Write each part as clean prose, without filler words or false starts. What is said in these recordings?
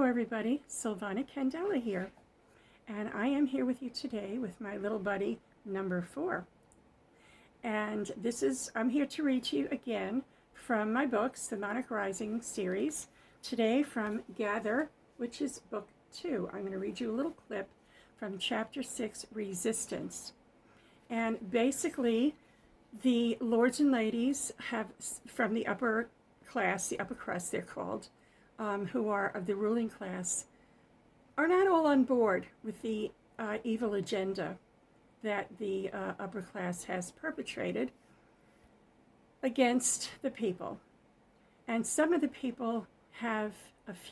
Hello everybody, Sylvana Candela here, and I am here with you today with my little buddy number 4. And I'm here to read to you again from my books, the Monarch Rising series, today from Gather, which is book 2. I'm going to read you a little clip from chapter 6, Resistance. And basically, the lords and ladies have, from the upper class, the upper crust they're called, who are of the ruling class, are not all on board with the evil agenda that the upper class has perpetrated against the people. And some of the people have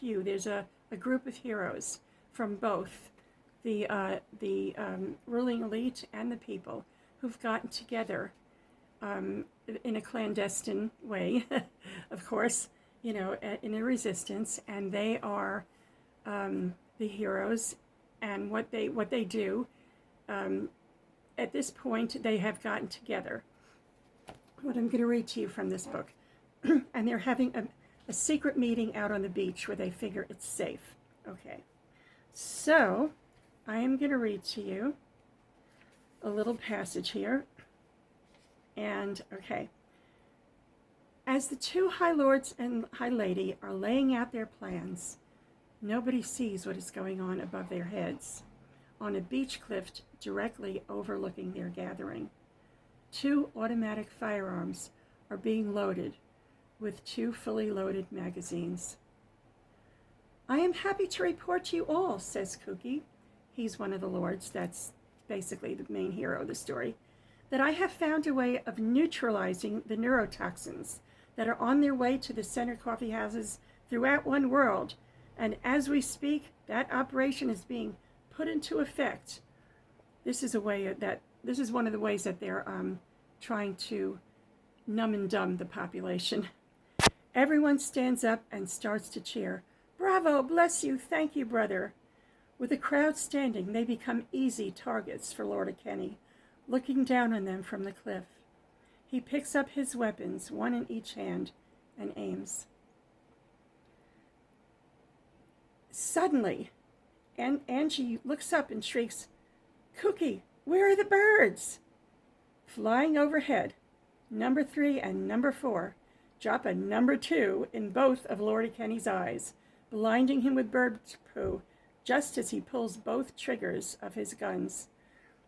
there's a group of heroes from both the ruling elite and the people who've gotten together in a clandestine way, of course, in a resistance, and they are the heroes. And what they do at this point, they have gotten together. What I'm going to read to you from this book, and they're having a secret meeting out on the beach where they figure it's safe. Okay, so I am going to read to you a little passage here. And okay, as the two High Lords and High Lady are laying out their plans, nobody sees what is going on above their heads, on a beach cliff directly overlooking their gathering. 2 automatic firearms are being loaded with 2 fully loaded magazines. "I am happy to report to you all," says Cookie. He's one of the lords, that's basically the main hero of the story, "that I have found a way of neutralizing the neurotoxins that are on their way to the center coffee houses throughout one world. And as we speak, that operation is being put into effect." This is one of the ways that they're trying to numb and dumb the population. Everyone stands up and starts to cheer. "Bravo, bless you, thank you, brother." With the crowd standing, they become easy targets for Lord Kenny, looking down on them from the cliff. He picks up his weapons, one in each hand, and aims. Suddenly, Angie looks up and shrieks, "Cookie, where are the birds?" Flying overhead, number 3 and number 4 drop a number 2 in both of Lord Kenny's eyes, blinding him with bird poo just as he pulls both triggers of his guns.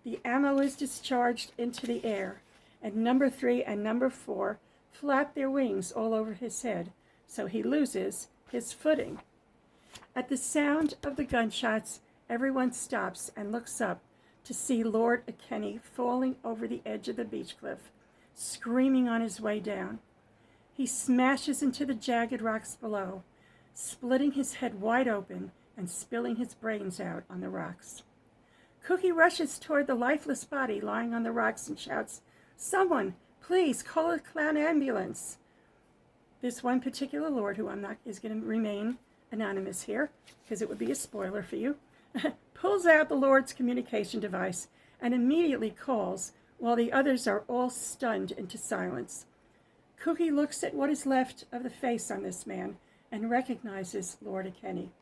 The ammo is discharged into the air, and number 3 and number 4 flap their wings all over his head, so he loses his footing. At the sound of the gunshots, everyone stops and looks up to see Lord Kenny falling over the edge of the beach cliff, screaming on his way down. He smashes into the jagged rocks below, splitting his head wide open and spilling his brains out on the rocks. Cookie rushes toward the lifeless body lying on the rocks and shouts, "Someone, please call a clown ambulance." This one particular lord, who is going to remain anonymous here, because it would be a spoiler for you, pulls out the Lord's communication device and immediately calls, while the others are all stunned into silence. Cookie looks at what is left of the face on this man and recognizes Lord Kenny.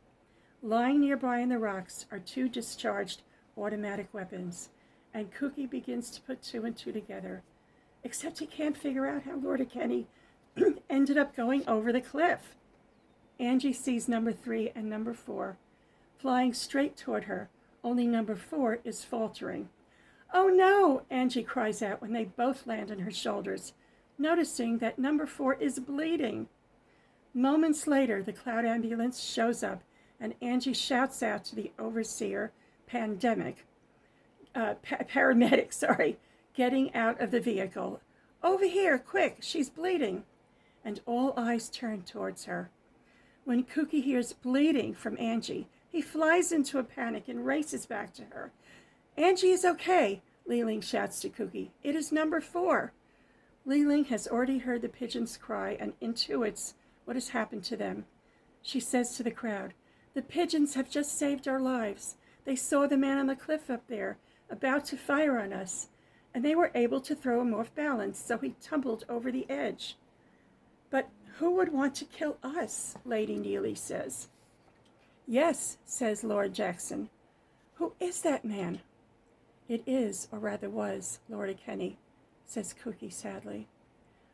Lying nearby in the rocks are 2 discharged automatic weapons, and Cookie begins to put 2 and 2 together, except he can't figure out how Lord Kenny ended up going over the cliff. Angie sees number 3 and number 4 flying straight toward her, only number 4 is faltering. "Oh no!" Angie cries out when they both land on her shoulders, noticing that number 4 is bleeding. Moments later, the cloud ambulance shows up, and Angie shouts out to the overseer paramedic, getting out of the vehicle, "Over here, quick, she's bleeding." And all eyes turn towards her. When Cookie hears bleeding from Angie, he flies into a panic and races back to her. "Angie is okay," Li-Ling shouts to Cookie. "It is number 4. Li-Ling has already heard the pigeons cry and intuits what has happened to them. She says to the crowd, "The pigeons have just saved our lives. They saw the man on the cliff up there, about to fire on us, and they were able to throw him off balance, so he tumbled over the edge." "But who would want to kill us?" Lady Neely says. Yes, says Lord Jackson. Who is that man? It is, or rather was, Lord Kenny, says Cookie sadly.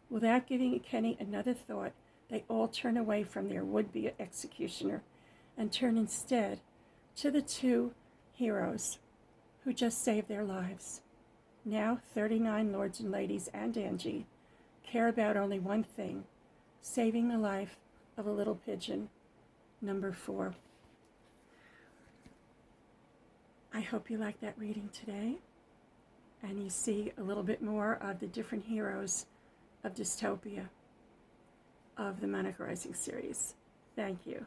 Without giving Kenny another thought, they all turn away from their would-be executioner and turn instead to the two heroes who just saved their lives. Now 39 lords and ladies and Angie care about only one thing, saving the life of a little pigeon, number 4. I hope you liked that reading today, and you see a little bit more of the different heroes of Dystopia of the Monarch Rising series. Thank you.